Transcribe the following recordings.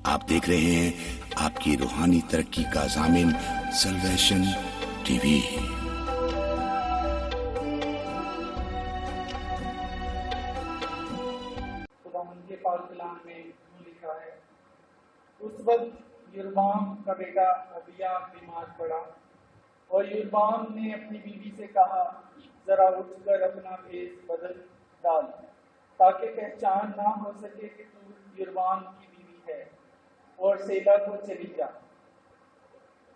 آپ دیکھ رہے ہیں آپ کی روحانی ترقی کا ضامن سلویشن ٹی وی۔ خداوند کے پاک کلام میں لکھا ہے، اس وقت یربام کا بیٹا ابیا بیمار پڑا اور یربام نے اپنی بیوی سے کہا، ذرا اٹھ کر اپنا بھیس بدل ڈال تاکہ پہچان نہ ہو سکے کہ تو یربام کی بیوی ہے، اور سیلا کو چلی جا۔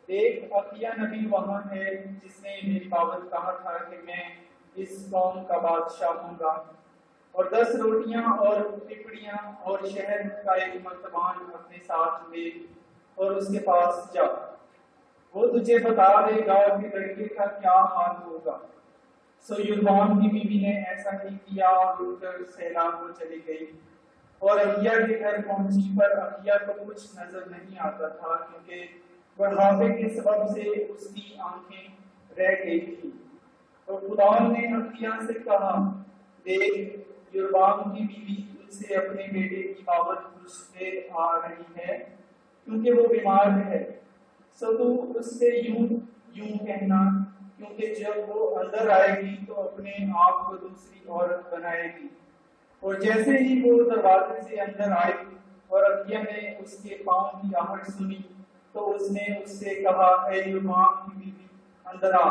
دیکھ، اخیا نبی وہاں ہے جس نے میری بابت کہا تھا کہ میں اس قوم کا بادشاہ ہوں گا، اور 10 روٹیاں اور پپڑیاں اور شہد کا ایک مرتبان اپنے ساتھ لے اور اس کے پاس جا، وہ تجھے بتا دے گا کہ لڑکے کا کیا حال ہوگا۔ سو یربام کی بیوی نے ایسا ہی کیا اور اٹھ کر سیلا کو چلی گئی، اور اخیا کے گھر پہنچی پر اخیا کو کچھ نظر نہیں آتا تھا، کیونکہ بڑھاپے کے سبب سے اس کی آنکھیں رہ گئی تھی۔ تو خدا نے اخیا سے کہا، دیکھ، یربام کی بیوی تجھ سے اپنے بیٹے کی بابت پوچھتے آ رہی ہے، کیونکہ وہ بیمار ہے، سو تو اس سے یوں کہنا، کیونکہ جب وہ اندر آئے گی تو اپنے آپ کو دوسری عورت بنائے گی۔ اور جیسے ہی وہ دروازے سے اندر آئی اور اخیا نے اس کے پاؤں کی آہٹ سنی، تو اس نے اس سے کہا، اے یربام کی بیوی، اندر آ،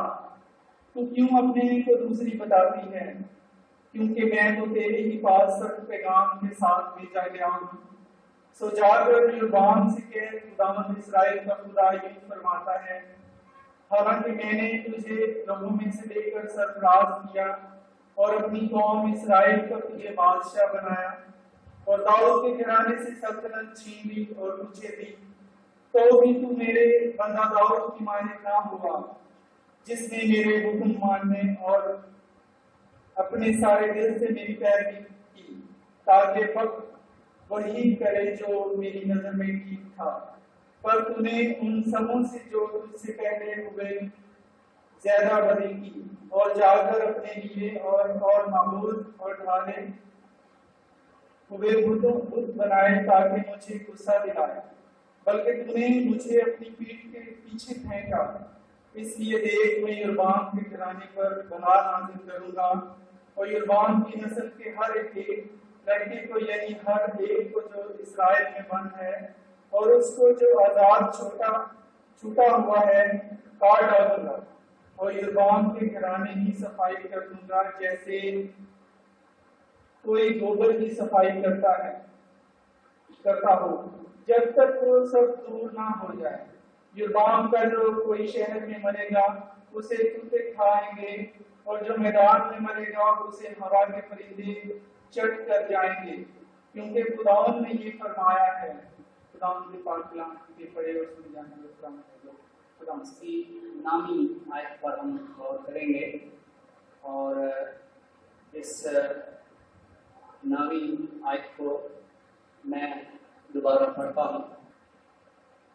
تو کیوں اپنے کو دوسری بتاتی ہے؟ کیونکہ میں تو تیرے ہی پاس سخت پیغام کے ساتھ بھیجا گیا ہوں۔ سو جا کر یربام سے کہہ، خداوند اسرائیل کا خدا یوں فرماتا ہے، حالانکہ میں نے تجھے لوگوں میں سے لے کر سرفراز کیا اور اپنی قوم اسرائیل پر تجھے بادشاہ بنایا، اور داؤد کے گھرانے سے سلطنت چھین لی اور تجھے دی، تو بھی تو میرے بندہ داؤد کی مانند نہ ہوا، جس نے میرے حکم ماننے اور اپنے سارے دل سے میری پیروی کی، تاکہ وقت وہی کرے جو میری نظر میں ٹھیک تھا۔ پر تو نے ان سبوں سے جو تجھ سے پہلے ہوئے زیادہ بدی کی، اور جا کر اپنے لیے اور معبود اور ڈھالے ہوئے بت بنائے تاکہ مجھے غصہ دلائے، بلکہ تو نے مجھے اپنی پیٹھ کے پیچھے پھینکا۔ اس لیے دیکھ، میں یربام کے گھرانے پر بلا نازل کروں گا، اور یربام کی نسل کے ہر ایک لڑکے کو، یعنی ہر ایک کو جو اسرائیل میں بند ہے، اور اس کو جو آزاد چھوٹا ہوا ہے، کاٹ ڈالوں گا، اور یربام کے گھرانے کی صفائی کر دوں گا، جیسے کوئی گوبر کی صفائی کرتا ہو، جب تک وہ سب دور نہ ہو جائے۔ یربام کا جو کوئی شہر میں مرے گا اسے کتے کھائیں گے، اور جو میدان میں مرے گا اسے ہوا کے پرندے چٹ کر جائیں گے، کیونکہ خداوند نے یہ فرمایا ہے۔ خداوند کے پاک کلام کے پڑھے اور سنے جانے والے کلام خداوند کی نامی آیت پر ہم غور کریں گے، اور اس نامی آیت کو میں دوبارہ پڑھتا ہوں۔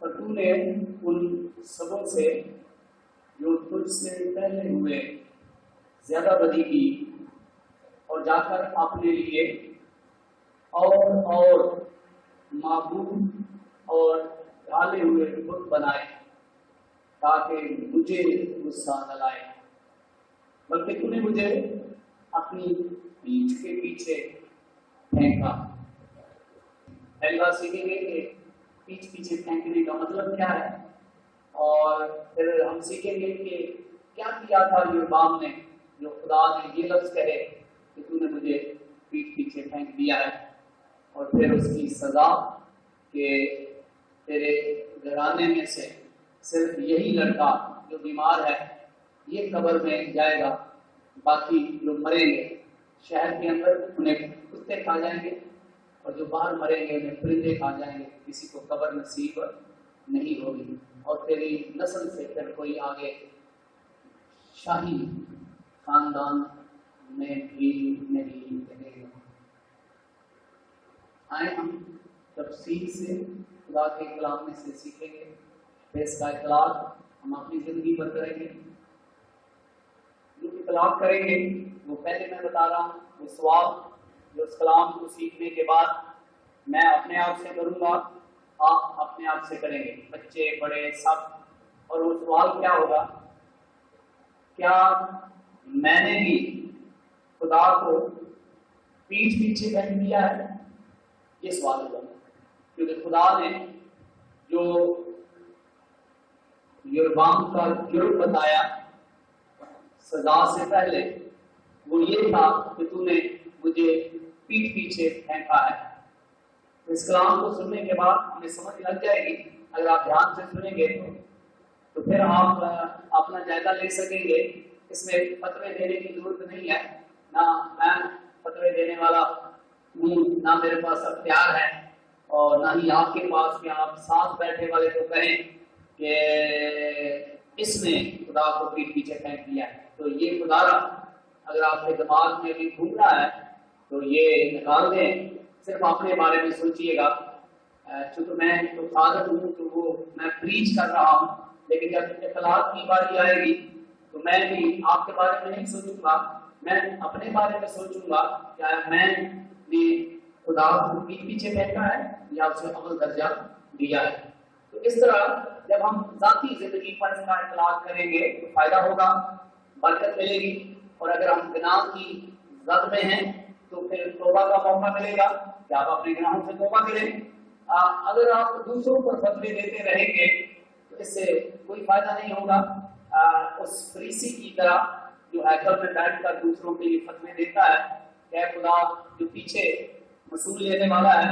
اور تو نے ان سبوں سے جو تجھ سے پہلے ہوئے زیادہ بدی کی، اور جا کر اپنے لیے اور معبود اور ڈھالے ہوئے بت بنائے تاکہ مجھے غصہ نہ لائے، بلکہ تو نے مجھے اپنی پیٹھ کے پیچھے پھینکا۔ پہلا سیکھیں گے کہ پیچھے پھینکنے کا مطلب کیا ہے، اور پھر ہم سیکھیں گے کہ کیا کیا تھا یربام نے جو خدا نے یہ لفظ کہے کہ تو نے مجھے پیٹھ پیچھے پھینک دیا ہے، اور پھر اس کی سزا کہ تیرے گھرانے میں سے صرف یہی لڑکا جو بیمار ہے یہ قبر میں جائے گا، باقی جو مریں گے شہر کے اندر انہیں کتے کھا جائیں گے، اور جو باہر مریں گے انہیں پرندے کھا جائیں گے، کسی کو قبر نصیب نہیں ہوگی، اور تیری نسل سے پھر کوئی آگے شاہی خاندان میں بھی نہیں رہے گا۔ آئیں ہم تفصیل سے خدا کے کلام میں سے سیکھیں گے، پھر اس کا اطلاق ہم اپنی زندگی پر کریں گے۔ جو اطلاق کریں گے وہ پہلے میں بتا رہا ہوں، وہ ثواب جو اس کلام کو سیکھنے کے بعد میں اپنے آپ سے کروں گا، آپ اپنے آپ سے کریں گے، بچے بڑے سب. اور وہ سوال کیا ہوگا؟ کیا میں نے بھی خدا کو پیٹھ پیچھے پھینک دیا ہے؟ یہ سوال ہوگا. کیونکہ خدا نے جو یربام کا جرم بتایا سزا سے پہلے، وہ یہ تھا کہ تو نے مجھے پیٹھ پیچھے پھینکا ہے. اس کلام کو سننے کے بعد ہمیں سمجھ لگ جائے گی. اگر آپ دھیان سے سنیں گے تو پھر آپ اپنا جائزہ لے سکیں گے. اس میں فتوے دینے کی ضرورت نہیں ہے، نہ میں فتوے دینے والا ہوں، نہ میرے پاس اختیار ہے، اور نہ ہی آپ کے پاس کہ آپ ساتھ بیٹھے والے کو کہیں کہ اس نے خدا کو پیٹھ پیچھے پھینک دیا ہے. تو یہ خدا اگر آپ کے دماغ میں بھی گھوم رہا ہے تو یہ نکال دیں. صرف اپنے بارے میں سوچئے گا. چونکہ میں تو فادر ہوں تو وہ میں پریچ کر رہا ہوں، لیکن جب اطلاعات کی باری آئے گی تو میں بھی آپ کے بارے میں نہیں سوچوں گا، میں اپنے بارے میں سوچوں گا کیا میں نے خدا کو پیچھے پھینکا ہے یا اسے اول درجہ دیا ہے. تو اس طرح جب ہم ذاتی زندگی پر اس کا اطلاق کریں گے تو فائدہ ہوگا، برکت ملے گی. اور اگر ہم گناہ کی زد میں ہیں تو پھر توبہ کا موقع ملے گا کہ آپ اپنے گناہوں سے توبہ کریں. اگر آپ دوسروں پر فتوے دیتے رہیں گے تو اس سے کوئی فائدہ نہیں ہوگا. اس فریسی کی طرح جو ہیکل میں بیٹھ کر دوسروں کے لیے فتوے دیتا ہے کہ اے خدا جو پیچھے مسئول لینے والا ہے،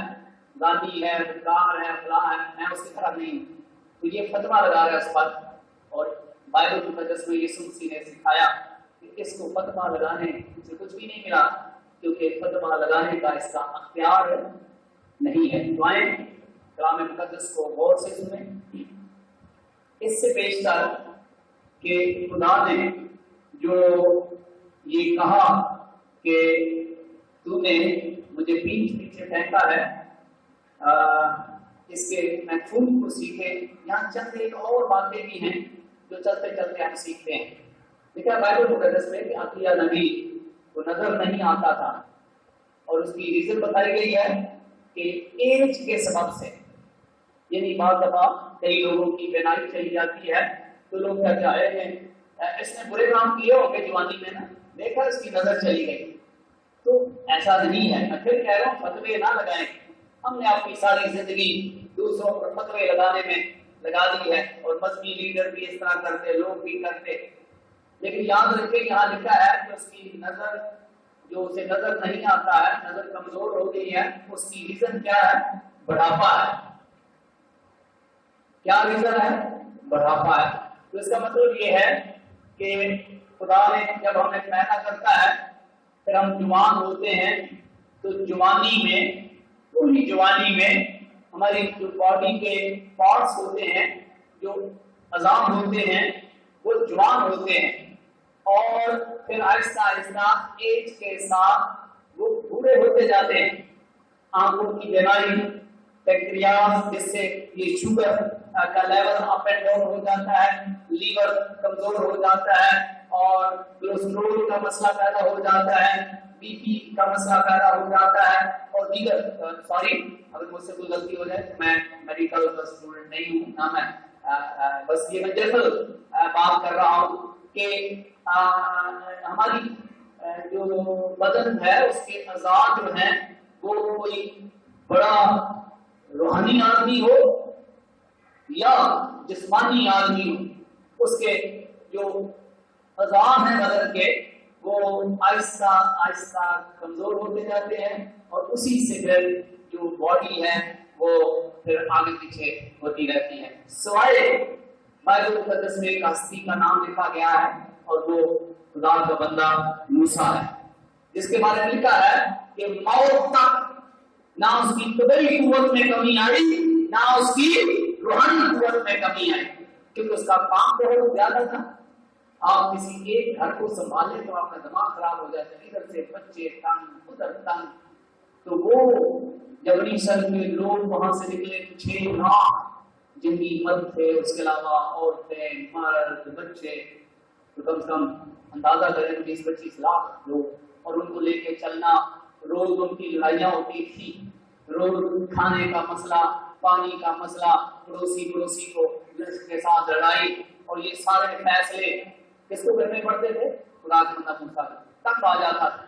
گاندھی ہے، بدکار ہے، فلاں ہے، میں اس کی طرح نہیں ہوں. تو یہ فتویٰ لگا رہا ہے اس پر. اور بائبل مقدس میں یسوع مسیح نے سکھایا کہ اس کو فتویٰ لگانے سے کچھ بھی نہیں ملا، کیونکہ فتویٰ لگانے کا اس کا اختیار نہیں ہے. تو آئیں کلام مقدس کو غور سے سنیں. اس سے پیشتر کہ خدا نے جو یہ کہا کہ تو نے مجھے پیٹھ پیچھے پھینکا ہے، اس کے مفہوم کو سیکھیں. یہاں چند ایک اور باتیں بھی ہیں جو چلتے چلتے ہم سیکھتے ہیں. دیکھا بائبل مقدس میں کہ عقیہ نبی کو نظر نہیں آتا تھا، اور اس کی ریزن بتائی گئی ہے کہ ایج کے سبب سے. یعنی بعض دفعہ کئی لوگوں کی بینائی چلی جاتی ہے تو لوگ کہتے ہیں اس نے برے کام کیے ہو گئے جوانی میں نا، دیکھا اس کی نظر چلی گئی. تو ایسا نہیں ہے. میں پھر کہہ رہا ہوں فتوے نہ لگائیں. ہم نے اپنی ساری زندگی دوسروں پر فتوے لگانے میں لگا دی ہے، اور مذہبی لیڈر بھی اس طرح کرتے، لوگ بھی کرتے. لیکن یاد رکھیں یہاں لکھا ہے کہ اس کی نظر جو اسے نظر نہیں آتا ہے، نظر کمزور ہو گئی ہے. اس کی ریزن کیا ہے؟ بڑھاپا ہے. کیا ریزن ہے؟ بڑھاپا ہے. تو اس کا مطلب یہ ہے کہ خدا نے جب ہمیں پیدا کرتا ہے پھر ہم جوان ہوتے ہیں تو جوانی میں پوری جوانی میں ہماری جو باڈی کے پارٹس ہوتے ہیں، جو عظام ہوتے ہیں، وہ جوان ہوتے ہیں. اور پھر آہستہ آہستہ ایج کے ساتھ وہ بوڑھے ہوتے جاتے ہیں. آنکھوں کی بیماری، پیکریاز جس سے یہ شوگر کا لیول اپ اینڈ ڈاؤن ہو جاتا ہے، لیور کمزور ہو جاتا ہے، اور کولیسٹرول کا مسئلہ پیدا ہو جاتا ہے، بی پی کا مسئلہ پیدا ہو جاتا ہے، اور دیگر سوری اگر مجھ سے کوئی غلطی ہو جائے تو میں میڈیکل کا اسٹوڈنٹ نہیں ہوں نہ، میں بس یہ میں جنرل بات کر رہا ہوں کہ ہماری جو بدن ہے اس کے اعضاء جو ہیں وہ کوئی بڑا روحانی آدمی ہو یا جسمانی آدمی ہو، اس کے جو اعضاء ہیں بدن کے وہ آہستہ آہستہ کمزور ہوتے جاتے ہیں، اور اسی سے پھر جو باڈی ہے وہ پھر آگے پیچھے ہوتی رہتی ہے. سوائے بائبل مقدس میں ایک ہستی کا نام لکھا گیا ہے اور وہ خدا کا بندہ موسیٰ ہے، جس کے بارے میں لکھا ہے کہ موت تک نہ اس کی طبعی قوت میں کمی آئی نہ اس کی روحانی قوت میں کمی آئی، کیونکہ اس کا کام بہت زیادہ تھا. آپ کسی ایک گھر کو سنبھالیں تو آپ کا دماغ خراب ہو جاتا ہے، ادھر سے بچے تنگ ادھر تنگ. تو وہ جبری سر کے لوگ وہاں سے نکلے 6 لاکھ جن کی مرد تھے، اس کے علاوہ عورتیں، مرد، بچے، تو کم سے کم اندازہ کریں 20-25 لاکھ لوگ. اور ان کو لے کے چلنا، روز ان کی لڑائیاں ہوتی تھی، روز کھانے کا مسئلہ، پانی کا مسئلہ، پڑوسی کو کے ساتھ لڑائی، اور یہ سارے فیصلے کس کو کرنے پڑتے تھے؟ خدا کے بندہ موسیٰ کو۔ تنگ آ جاتا تھا،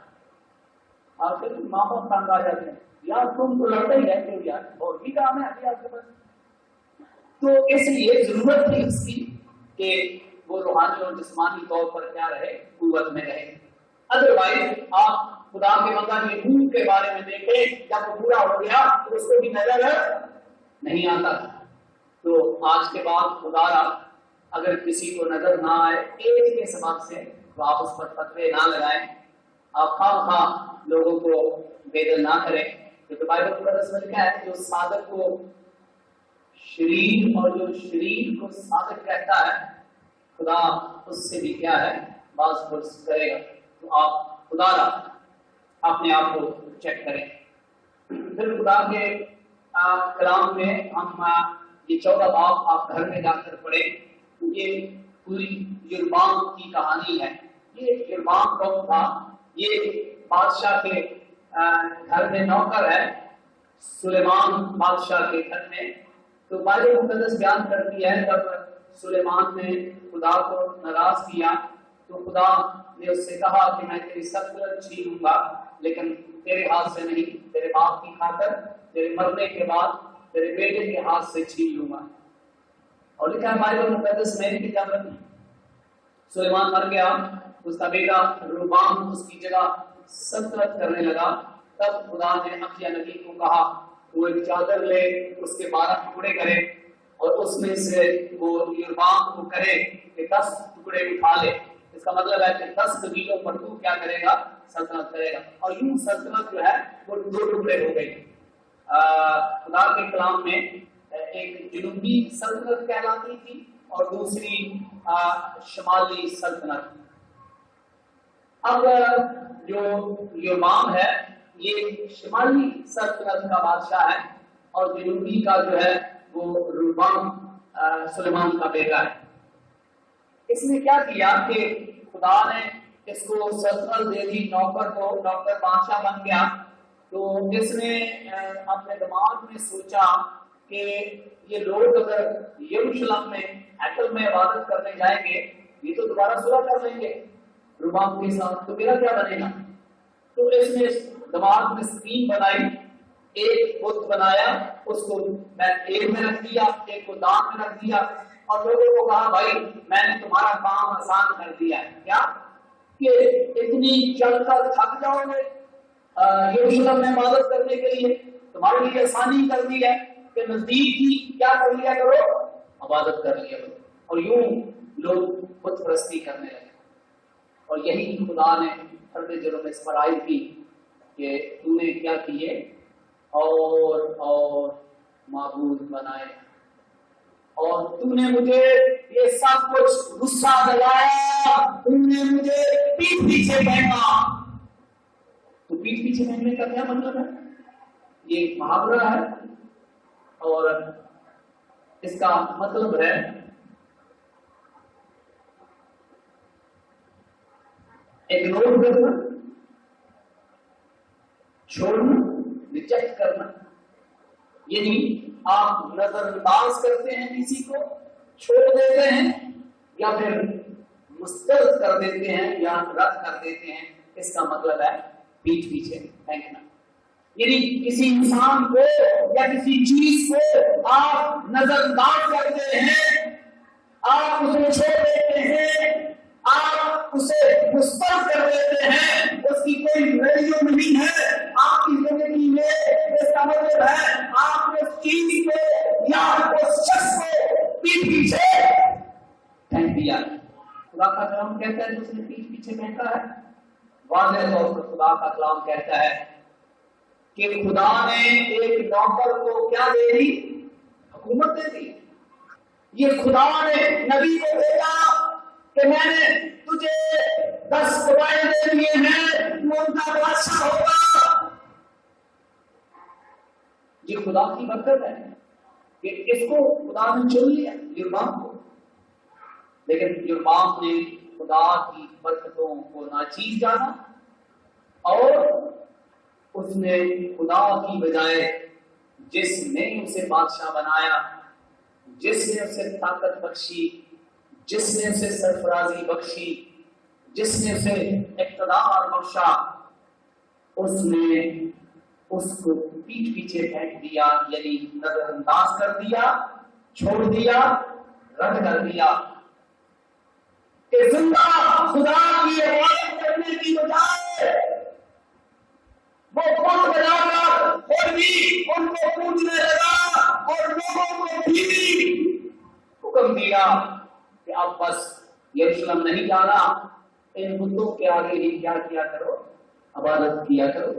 اور پھر ماں باپ تنگ آ جاتے ہیں، یار تم تو لڑتے ہی رہتے ہو یار، اور بھی کام ہے ابھی آپ کے پاس۔ تو اس لیے ضرورت تھی اس کی کہ وہ روحانی اور جسمانی طور پر کیا رہے؟ قوت میں رہے۔ ادروائز آپ خدا کے بندہ کے روح کے بارے میں دیکھیں، جب وہ پورا ہو گیا تو اس کو بھی نظر نہیں آتا تھا۔ تو آج کے بعد خدا را اگر کسی کو نظر نہ آئے ایک کے سبب سے تو آپ اس پر فتوے نہ لگائیں، آپ خواہ لوگوں کو بے دل نہ کریں، کیونکہ بائبل مقدس میں لکھا ہے جو صادق کو شریر اور جو شریر کو صادق کہتا ہے خدا اس سے بھی کیا ہے؟ باز پرس کرے گا۔ تو آپ خدا را اپنے آپ کو چیک کریں۔ پھر خدا کے کلام میں ہم یہ 14 باب آپ گھر میں جا کر پڑھیں، یہ پوری یربام کی کہانی ہے۔ یہ یربام کون تھا؟ یہ بادشاہ کے گھر میں نوکر ہے، سلیمان بادشاہ کے گھر میں۔ تو بائبل مقدس بیان کرتی ہے جب سلیمان نے خدا کو ناراض کیا تو خدا نے اس سے کہا کہ میں تیری سلطنت چھین لوں گا، لیکن تیرے ہاتھ سے نہیں، تیرے باپ کی خاطر تیرے مرنے کے بعد تیرے بیٹے کے ہاتھ سے چھین لوں گا۔ اور لکھا ہے بائبل مقدس میں کہ جب سلیمان مر گیا، اس کا بیٹا ربام اس کی جگہ سلطنت کرنے لگا، تب خدا نے اخیا نبی کو کہا وہ ایک چادر لے، اس کے 12 ٹکڑے کرے اور اس میں سے وہ یربام کو کرے کہ 10 ٹکڑے اٹھا لے۔ اس کا مطلب ہے کہ 10 قبیلوں پر تو کیا کرے گا؟ سلطنت کرے گا۔ اور یوں سلطنت جو ہے وہ 2 ٹکڑے ہو گئی۔ خدا کے کلام میں ایک جنوبی سلطنت کہلاتی تھی اور دوسری شمالی سلطنت۔ اب جو یربام ہے یہ شمالی سلطنت کا بادشاہ ہے اور جنوبی کا جو ہے وہ ربام سلیمان کا بیٹا ہے۔ اس نے کیا کیا کہ خدا نے اس کو سلطنت دے دی، نوکر کو، نوکر بادشاہ بن گیا۔ تو اس نے اپنے دماغ میں سوچا کہ یہ لوگ اگر یروشلم میں ہیکل میں عبادت کرنے جائیں گے یہ تو دوبارہ صلح کر لیں گے ربام کے ساتھ، تو میرا کیا بنے گا؟ تو اس نے دماغ میں اسکیم بنائی، ایک بت بنایا، اس کو ایک میں رکھ دیا، ایک کو دان میں رکھ دیا، اور لوگوں کو کہا بھائی میں نے تمہارا کام آسان کر دیا ہے۔ کیا کہ اتنی چل کر تھک جاؤ گے یروشلم میں عبادت کرنے کے لیے، تمہارے لیے آسانی کر دی ہے کہ نزدیک ہی کیا کر لیا کرو؟ عبادت کر لیا کرو۔ اور یوں لوگ بت پرستی کرنے لگے، اور یہی خدا نے پردے جلوں میں اس پر عائد کی کہ تو نے کیا کیے اور معبود بنائے، اور تو نے مجھے یہ سب کچھ غصہ دلایا، تم نے مجھے پیٹھ پیچھے پھینکا۔ تو پیٹھ پیچھے پھینکنے کا کیا مطلب ہے؟ یہ محاورہ ہے اور اس کا مطلب ہے اگنور کرنا، چھوڑنا، ریجیکٹ کرنا۔ یعنی آپ نظر انداز کرتے ہیں کسی کو، چھوڑ دیتے ہیں، یا پھر مسترد کر دیتے ہیں یا رد کر دیتے ہیں۔ اس کا مطلب ہے پیٹھ پیچھے پھینکنا۔ یعنی کسی انسان کو یا کسی چیز کو آپ نظر انداز کرتے ہیں، آپ اسے چھوڑ دیتے ہیں، آپ اسے مسترد کر دیتے ہیں، اس کی کوئی ویلیو نہیں ہے آپ کی زندگی میں۔ اس کا مطلب ہے آپ نے اس چیز کو یا اس شخص کو پیٹھ پیچھے پھینک دیا۔ خدا کا کلام کہتا ہے اس نے پیٹھ پیچھے پھینکا ہے۔ واضح طور پر خدا کا کلام کہتا ہے کہ خدا نے ایک نوکر کو کیا دے دی؟ حکومت دے دی۔ یہ خدا نے نبی کو بھیجا کہ میں نے تجھے 10 قبائل دے دیے ہیں، تو ان کا بادشاہ ہوگا۔ یہ خدا کی برکت ہے کہ اس کو خدا نے چن لیا، یربام کو۔ لیکن یربام نے خدا کی برکتوں کو ناچیز جانا اور اس نے خدا کی بجائے جس نے اسے بادشاہ بنایا، جس نے اسے طاقت بخشی، جس نے اسے سرفرازی بخشی، جس نے اسے اقتدار بخشا، اس نے اس کو پیٹھ پیچھے پھینک دیا، یعنی نظر انداز کر دیا، چھوڑ دیا، رد کر دیا کہ زندہ خدا کی عبادت کرنے کی بجائے وہ خود بنا کر خود بھی ان کو پوجنے لگا اور لوگوں کو بھی حکم دیا کہ اب بس یروشلم نہیں جانا، ان بتوں کے آگے ہی کیا کیا کرو، عبادت کیا کرو۔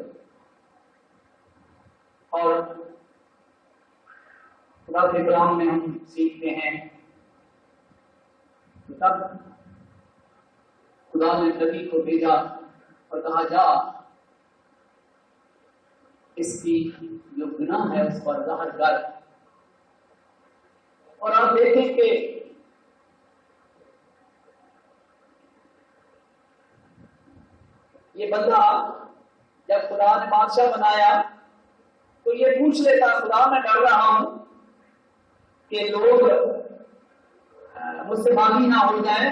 اور خدا کے کلام میں ہم سیکھتے ہیں کہ تب خدا نے نبی کو بھیجا اور کہا جا اس کی جو گناہ ہے اس پر ظاہر کر۔ اور آپ دیکھیں کہ یہ بندہ جب خدا نے بادشاہ بنایا تو یہ پوچھ لیتا، خدا میں ڈر رہا ہوں کہ لوگ مجھ سے باغی نہ ہو جائیں،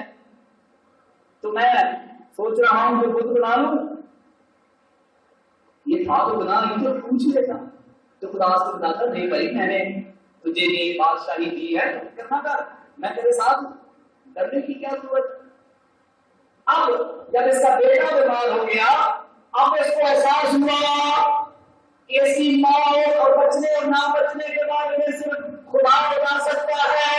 تو میں سوچ رہا ہوں کہ بت بنا لوں۔ یہ تھا تو گناہ نہیں، تو پوچھ لیتا تو خدا سے بتاتا نہیں بھائی میں نے تجھے یہ بادشاہی دی ہے کرنا کر، میں تیرے ساتھ، ڈرنے کی کیا ضرورت۔ اب جب اس کا بیٹا بیمار ہو گیا، اب اس کو احساس ہوا کہ اس کی موت اور بچنے اور نہ بچنے کے بارے میں صرف خدا بتا سکتا ہے،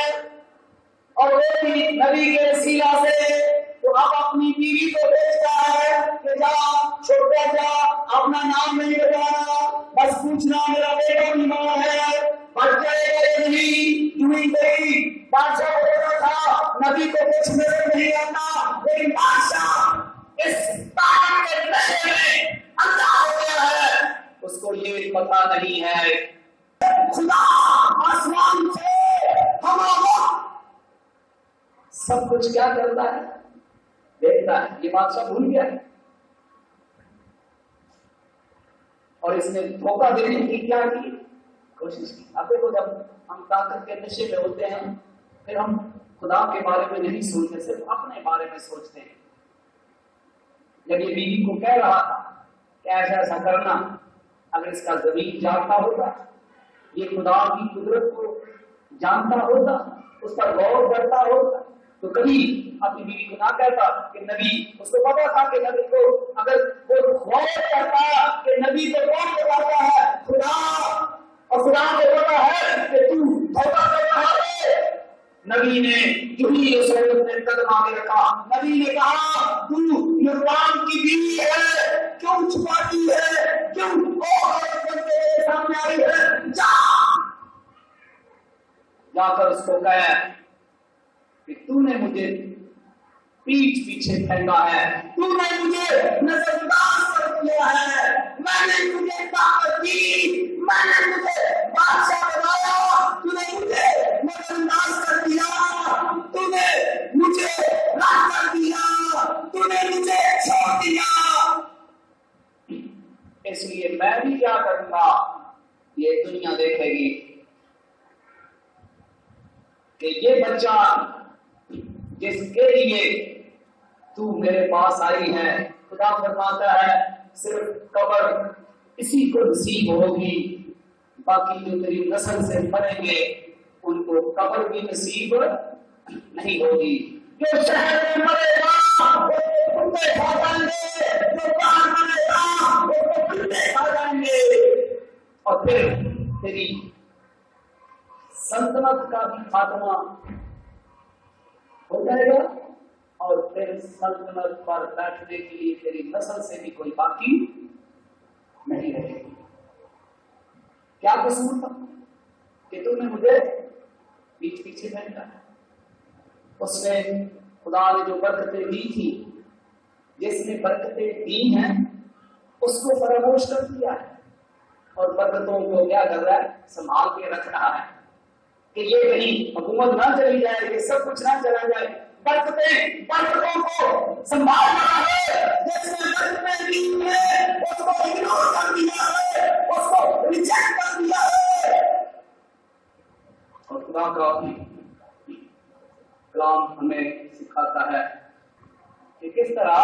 اور وہ بھی نبی کے وسیلہ سے۔ تو اب اپنی بیوی کو بھیجتا ہے کہ جا چھوٹا جا، اپنا نام نہیں بتانا، بس پوچھنا میرا بیٹا بیمار ہے، بچ جائے گا نہیں، کیوں ہی گئی۔ بادشاہ بولتا تھا نبی کو کچھ نظر نہیں آتا، لیکن بادشاہ اس طاقت کے نشے میں اندھا ہو گیا ہے، اس کو یہ پتا نہیں ہے خدا آسمان سے ہمارا سب کچھ کیا کرتا ہے، دیکھتا ہے۔ یہ بادشاہ بھول گیا ہے، اور اس نے دھوکہ دینے کی کیا کی کوشش کی۔ اب دیکھو جب ہم طاقت کے نشے میں ہوتے ہیں پھر ہم خدا کے بارے میں نہیں سوچتے، صرف اپنے بارے میں سوچتے ہیں۔ جب یہ بیوی کو کہہ رہا تھا کہ ایسا ایسا کرنا، اگر اس کا ضمیر جانتا ہوتا، یہ خدا کی قدرت کو جانتا ہوتا، اس پر غور کرتا ہوتا، تو کبھی اپنی بیوی کو نہ کہتا کہ نبی، اس کو پتا تھا کہ نبی کو اگر وہ غور کرتا کہ نبی کو کون بتاتا ہے، خدا، اور خدا کو پتا ہے کہ تو دھوکہ کر رہا ہے۔ نبی نے جو ہی اس عورت نے قدم آگے رکھا، نبی نے کہا تو یربعام کی بیوی ہے، کیوں چھپاتی ہے، کیوں عورت بن کے میرے سامنے آئی ہے، جا کر اس کو کہے کہ تو نے مجھے پیٹھ پیچھے پھینکا ہے، تو نے مجھے نظر انداز کر دیا ہے، میں نے تجھے طاقت دی، میں نے تجھے بادشاہ بنایا، تو نے مجھے نظر انداز کر دیا، تو نے مجھے رد کر دیا، تو نے مجھے چھوڑ دیا۔ اس لیے میں بھی کیا کروں گا، یہ دنیا دیکھے گی کہ یہ بچہ جس کے لیے تو میرے پاس آئی ہے، خدا فرماتا ہے صرف قبر اسی کو نصیب ہوگی، باقی جو تیری نسل سے مریں گے ان کو قبر بھی نصیب نہیں ہوگی۔ جو شہر میں مرے گا وہ کتے کھا جائیں گے، جو باہر مرے گا وہ کتے کھا جائیں گے، اور پھر تیری سلطنت کا بھی خاتمہ ہو جائے گا، اور پھر سلطنت پر بیٹھنے کے لیے تیری نسل سے بھی کوئی باقی نہیں رہے گی۔ کیا قصور تھا کہ تم نے مجھے پیچھے پیچھے پھینکا؟ اس نے، خدا نے جو برکتیں دی تھی، جس نے برکتیں دی ہیں اس کو فراموش کر دیا ہے، اور برکتوں کو کیا کر رہا ہے، سنبھال کے رکھ رہا ہے کہ یہ کہیں حکومت نہ چلی جائے، کہ سب کچھ نہ چلا جائے، برکتوں کو سنبھالنا ہے، جس نے برکتیں دی ہیں اس کو اگنور کر دیا ہے، اس کو ریجیکٹ کر دیا ہے۔ اور خدا کا کلام ہمیں سکھاتا ہے کہ کس طرح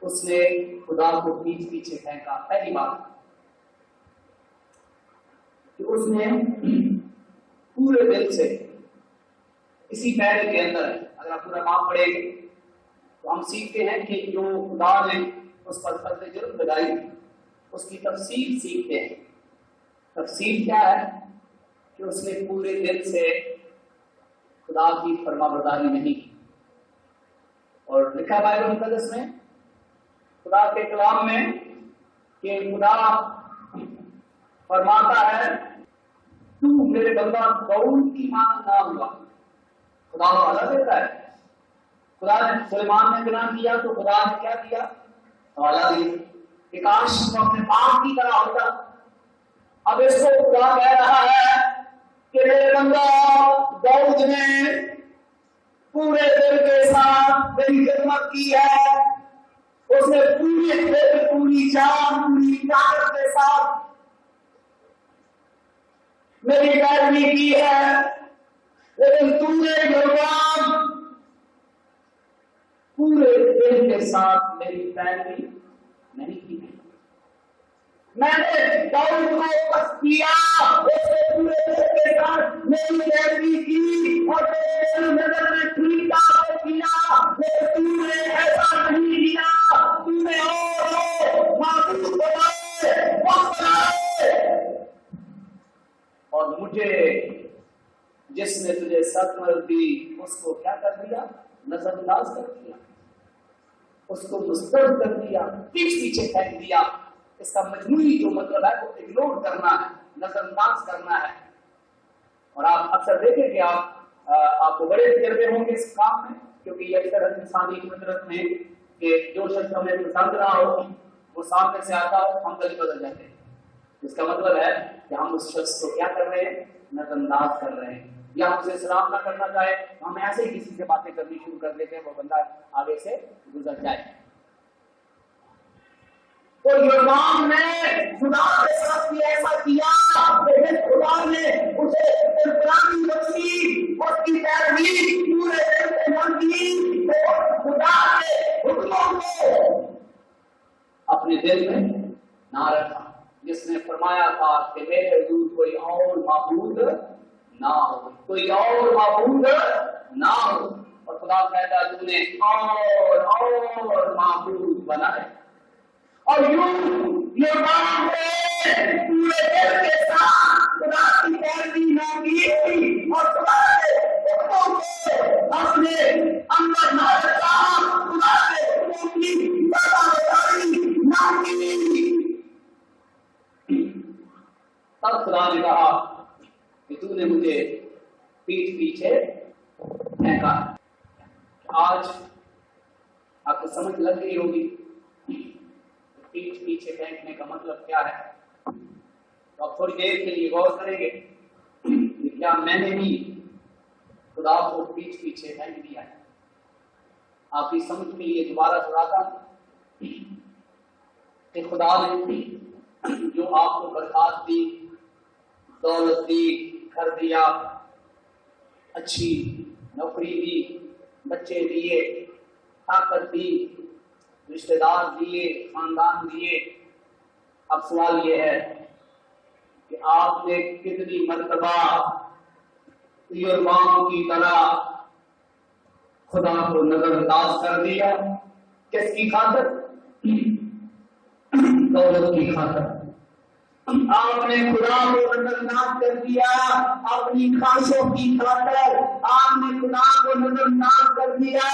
اس نے خدا کو پیچھے پھینکا۔ پہلی بات کہ اس نے پورے دل سے، اسی پہلے کے اندر اگر آپ پورا نام پڑھیں گے تو ہم سیکھتے ہیں کہ جو خدا نے اس پر فرض جرم لگائی اس کی تفصیل سیکھتے ہیں۔ تفصیل کیا ہے کہ اس نے پورے دل سے خدا کی فرما برداری نہیں کی۔ اور لکھا بائبل مقدس میں، خدا کے کلام میں، کہ خدا فرماتا ہے تو میرے بندہ داؤد کی مانند نہ ہوا۔ خدا حوالہ دیتا ہے، خدا نے سلیمان نے گناہ کیا تو خدا نے کیا کیا؟ حوالہ دیا کہ کاش وہ اپنے باپ کی طرح ہوتا۔ اب اس کو خدا کہہ رہا ہے کہ میرے بندہ داؤد نے پورے دل کے ساتھ میری خدمت کی ہے، اس نے پورے دل، پوری جان، پوری طاقت کے ساتھ میری پیروی کی ہے، لیکن تم نے یروبعام پورے دل کے ساتھ میری پیروی نہیں کی۔ میں نے داؤد کو بس کیا، اس نے پورے دل کے ساتھ میری پیروی کی اور میری نظر میں ٹھیک کام کیا، لیکن تم نے ایسا نہیں کیا۔ تم نے اور معبود بنائے، وقت بنائے، اور مجھے جس نے تجھے سرپرست دی اس کو کیا کر دیا؟ نظر انداز کر دیا، اس کو مسترد کر دیا، پیچھے پھینک دیا۔ اس کا مجموعی جو مطلب ہے وہ اگنور کرنا ہے، نظر انداز کرنا ہے۔ اور آپ اکثر دیکھیں کہ آپ کو بڑے تجربے ہوں گے اس کام میں، کیونکہ یہ اکثر انسانی فطرت میں کہ جو شخص ہمیں پسند نہ ہو وہ سامنے سے آتا ہو ہم گلی بدل جاتے ہیں۔ اس کا مطلب ہے کہ ہم اس شخص کو کیا کر رہے ہیں؟ نظر انداز کر رہے ہیں، یا ہم اسے سلام نہ کرنا چاہے ہم ایسے ہی کسی سے باتیں کرنی شروع کر دیتے ہیں، وہ بندہ آگے سے گزر جائے۔ تو یروبعام نے خدا کے ساتھ بھی ایسا کیا، لیکن خدا نے اسے انفرادی بخشی، اس کی پیروی پورے دل سے نہ کی، تو خدا کے حکموں کو اپنے دل میں نہ رکھا، جس نے فرمایا تھا کہ میرے حضور کوئی اور معبود نہ ہو، کوئی اور معبود نہ ہو۔ اور خدا کہتا ہے تو نے اور معبود بنائے۔ اور یوں یروبعام نے پورے دل کے ساتھ خدا کی پیروی نہ کی اور خدا کے حکموں کو اپنے اندر نہ رکھا، خدا کے حکموں کی فرمانبرداری نہ کی۔ تب خدا نے کہا کہ تو نے مجھے پیچھے پھینکا۔ آج آپ کو سمجھ لگ گئی ہوگی پیچھے پھینکنے کا مطلب کیا ہے۔ تو آپ تھوڑی دیر کے لیے غور کریں گے کہ کیا میں نے بھی خدا کو پیچھے پھینک دیا ہے۔ آپ کی سمجھ کے لیے دوبارہ دہراتا ہوں کہ خدا نے جو آپ کو برکات دی، دولت دی، گھر دیا، اچھی نوکری دی، بچے دیے، طاقت دی، رشتہ دار دیے، خاندان دیے، اب سوال یہ ہے کہ آپ نے کتنی مرتبہ یروبعام کی طرح خدا کو نظر انداز کر دیا؟ کس کی خاطر؟ دولت کی خاطر۔ آپ نے خدا کو نظر انداز کر دیا اپنی خواہشوں کی خاطر، آپ نے خدا کو نظر انداز کر دیا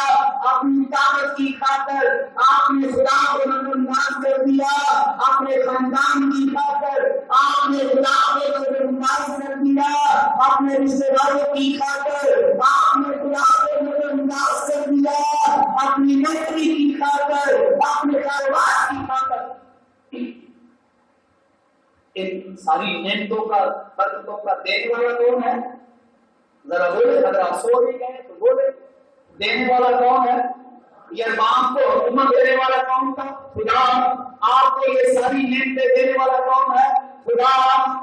اپنی طاقت کی خاطر، آپ نے خدا کو نظر انداز کر دیا اپنے خاندان کی خاطر، آپ نے خدا کو نظر انداز کر دیا اپنے رشتے داروں کی خاطر، آپ نے خدا کو نظر انداز کر دیا اپنی نوکری کی خاطر، اپنے کاروبار کی خاطر۔ ان ساری نعمتوں کا، برکتوں کا دینے والا کون ہے؟ ذرا بولے، اگر آپ سو بھی گئے تو بولے۔ دینے والا کون ہے؟ یربعام کو حکومت دینے والا کون تھا؟ خدا۔ آپ کو یہ ساری نعمتیں دینے والا کون ہے؟ خدا۔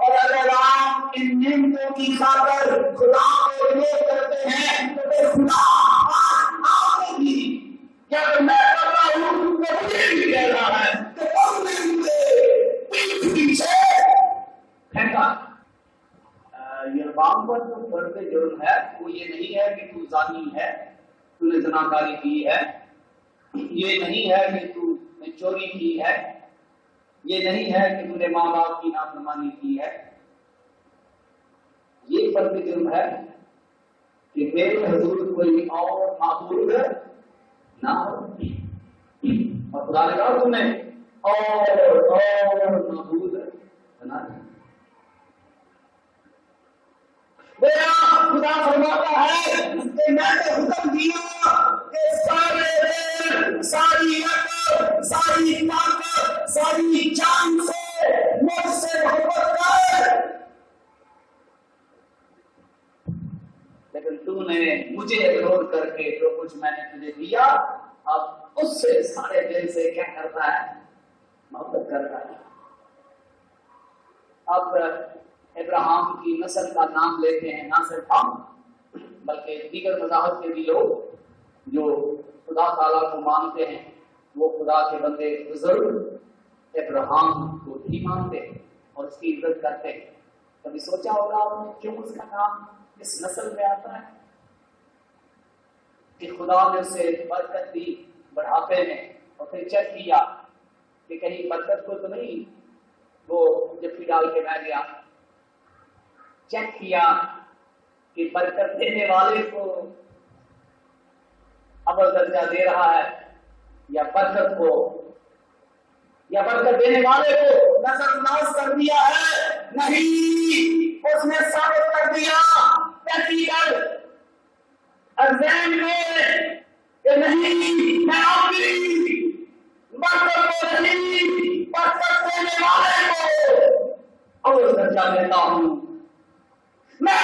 اور اگر آپ ان نعمتوں کی خاطر خدا کو اگنور کرتے ہیں تو پھر خدا آپ کو بھی، کیا میں کرتا ہوں تو مجھے بھی کہہ رہا ہے کہ تم نے مجھے پیٹھ پیچھے پھینکا۔ یربعام پر جو فرد جرم ہے وہ یہ نہیں ہے کہ تو زانی ہے، تو نے زناکاری کی ہے، یہ نہیں ہے کہ تو نے چوری کی ہے، یہ نہیں ہے کہ تو نے ماں باپ کی نافرمانی کی ہے۔ یہ فرد جرم ہے کہ میرے حضور کوئی اور معبود نہ ہو، اور خدا نے کہا تم نے اور معبود بنا دیا۔ خدا فرماتا ہے کہ میں نے حکم دیا کہ سارے دل، ساری عقل، ساری طاقت، ساری جان سے مجھ سے محبت کر، لیکن تو نے مجھے اگنور کر کے جو کچھ میں نے تجھے دیا اب اس سے سارے دل سے کیا کرتا ہے؟ محبت کرتا ہے۔ اب ابراہیم کی نسل کا نام لیتے ہیں نہ صرف ہم بلکہ دیگر مذاہب کے بھی لوگ جو خدا تعالیٰ کو مانتے ہیں، وہ خدا کے بندے بزرگ ابراہیم کو بھی مانتے ہیں اور اس کی عزت کرتے ہیں۔ کبھی سوچا ہوگا آپ نے کیوں اس کا نام اس نسل میں آتا ہے؟ کہ خدا نے اسے برکت دی بڑھاپے میں اور پھر چیک کیا کہ کہیں برکت کو تو نہیں وہ جفی ڈال کے بہ گیا، چیک کیا کہ برکت دینے والے کو اول درجہ دے رہا ہے یا برکت کو، یا برکت دینے والے کو نظر انداز کر دیا ہے؟ نہیں، اس نے ثابت کر دیا پریکٹیکل ایگزام میں کہ نہیں، میں آپ کی برکت کو نہیں، برکت دینے والے کو اول درجہ دیتا ہوں۔ میں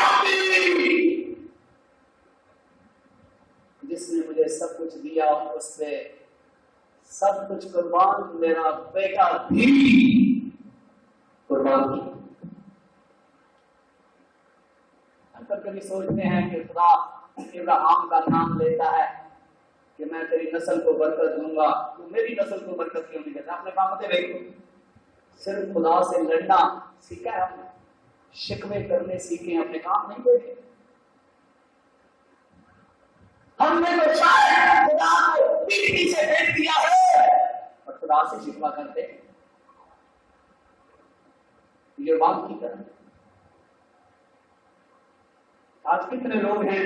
جس نے مجھے سب کچھ دیا اس پہ سب کچھ قربان میرا بیٹا بھی قربان کی۔ ہم کبھی سوچتے ہیں کہ خدا ابراہیم کا نام لیتا ہے کہ میں تیری نسل کو برکت دوں گا، تو میری نسل کو برکت کیوں نہیں دیتا؟ اپنے کام سے دیکھو، صرف خدا سے لڑنا سیکھا ہے ہم نے، شکوے کرنے سیکھے، اپنے کام نہیں دیکھے۔ ہم نے تو شاید خدا کو پیٹھ سے پھینک دیا ہے اور خدا سے شکوہ کرتے ہیں یہ بات کی طرح۔ آج کتنے لوگ ہیں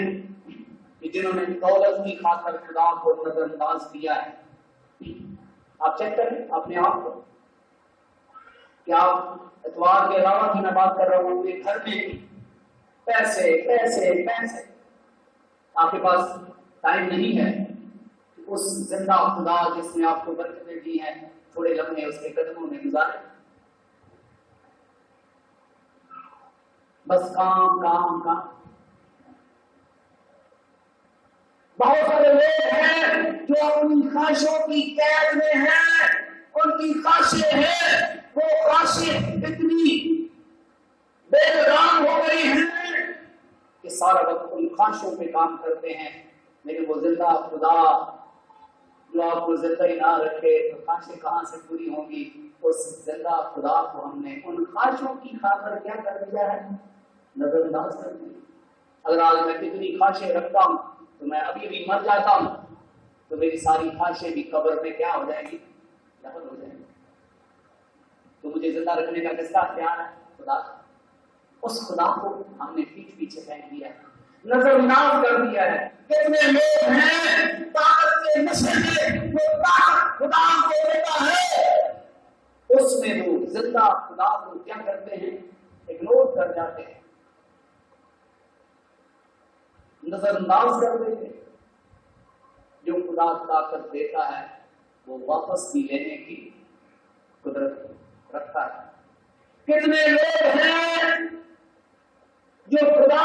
کہ جنہوں نے دولت کی خاطر خدا کو نظر انداز کیا ہے؟ آپ چیک کریں اپنے آپ کو، کیا آپ اتوار کے علاوہ کی میں بات کر رہا ہوں کہ گھر میں پیسے پیسے پیسے آپ کے پاس ٹائم نہیں ہے اس زندہ خدا جس نے آپ کو برکتیں دی ہیں تھوڑے لمحے اس کے قدموں میں گزارے؟ بس کام کام کام۔ بہت سارے لوگ ہیں جو اپنی خواہشوں کی قید میں ہیں، ان کی خواہشیں ہیں، وہ خواہشیں اتنی بے لگام ہو گئی ہیں کہ سارا وقت ان خواہشوں پہ کام کرتے ہیں، لیکن وہ زندہ خدا جو آپ کو زندہ ہی نہ رکھے تو خواہشیں کہاں سے پوری ہوں گی؟ اس زندہ خدا کو ہم نے ان خواہشوں کی خاطر کیا کر دیا ہے؟ نظر انداز کر دیا۔ اگر آج میں کتنی خواہشیں رکھتا ہوں تو میں ابھی بھی مر جاتا ہوں تو میری ساری خواہشیں بھی قبر میں کیا ہو جائیں گی؟ دفن ہو جائیں گی۔ تو مجھے زندہ رکھنے کا کس کا اختیار ہے؟ خدا۔ اس خدا کو ہم نے پیچھے پیچھے پھینک دیا، نظر انداز کر دیا ہے۔ کتنے لوگ ہیں طاقت کے نشے میں وہ طاقت خدا کو دیتا ہے، اس میں وہ زندہ خدا کو کیا کرتے ہیں؟ اگنور کر جاتے ہیں، نظر انداز کر دیتے ہیں۔ جو خدا طاقت دیتا ہے وہ واپس بھی لینے کی قدرت رکھتا ہے۔ کتنے لوگ ہیں جو خدا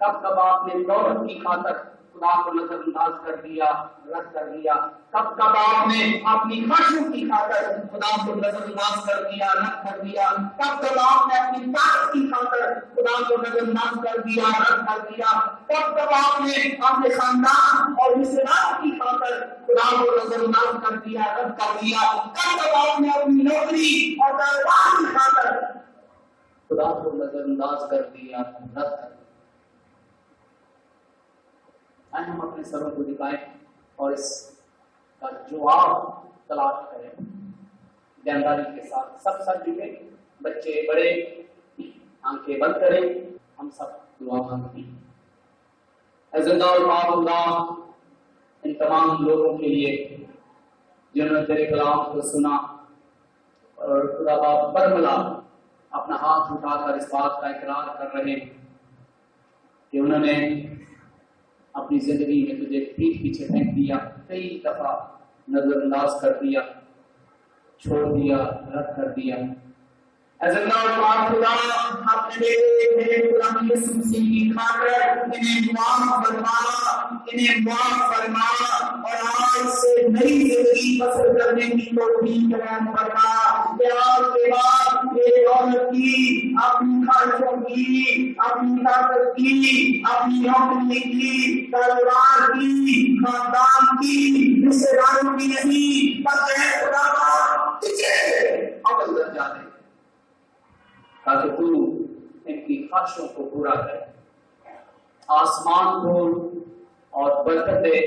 کب کب آپ نے دولت کی خاطر خدا کو نظر انداز کر دیا، رد کر دیا؟ کب کب آپ نے اپنی خواہشوں کی خاطر خدا کو نظر انداز کر دیا، رد کر دیا؟ کب کب آپ نے اپنی طاقت کی خاطر خدا کو نظر انداز کر دیا، رد کر دیا؟ کب کب آپ نے اپنے خاندان اور رشتے داروں کی خاطر خدا کو نظر انداز کر دیا، رد کر دیا؟ کب کب آپ نے اپنی نوکری اور کاروبار کی خاطر خدا کو نظر انداز کر دیا، رد کر دیا؟ ہم اپنے سروں کو دکھائیں اور اس کا جواب تلاش کریں دینداری کے ساتھ۔ سب سر جھکے، بچے بڑے آنکھیں بند کریں، ہم سب دعا مانگتے ہیں۔ اے زندہ اور پاک اللہ، ان تمام لوگوں کے لیے جنہوں نے تیرے کلام کو سنا اور خدا باپ برملا اپنا ہاتھ اٹھا کر اس بات کا اقرار کر رہے ہیں کہ انہوں نے اپنی زندگی میں تجھے پیٹھ پیچھے پھینک دیا، کئی دفعہ نظر انداز کر دیا، چھوڑ دیا، رد کر دیا۔ اے زندہ اور پاک خدا، اپنے میرے غلام یسوع مسیح کی خاطر انہیں معاف فرما، انہیں معاف فرما اور آج سے نئی زندگی بسر کرنے کی توفیق عطا فرما۔ آج کے بعد یہ دولت کی، اپنی خواہشوں کی، اپنی طاقت کی، اپنی نوکری کی، کاروبار کی، خاندان کی، رشتے داروں کی نہیں، بلکہ خدا تجھے عمل کر جانے تاکہ تو ان کی خواہشوں کو پورا کرے۔ آسمان کھول اور برکت دے،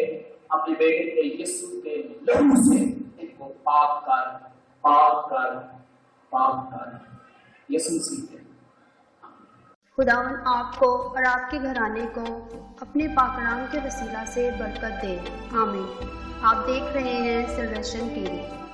اپنے بیٹے کے یسوع کے لہو سے ان کو پاک کر، پاک کر، پاک کر، یسوع مسیح کے۔ خداوند آپ کو اور آپ کے گھرانے کو اپنے پاک نام کے وسیلہ سے برکت دے، آمین۔ آپ دیکھ رہے ہیں سلویشن ٹی وی۔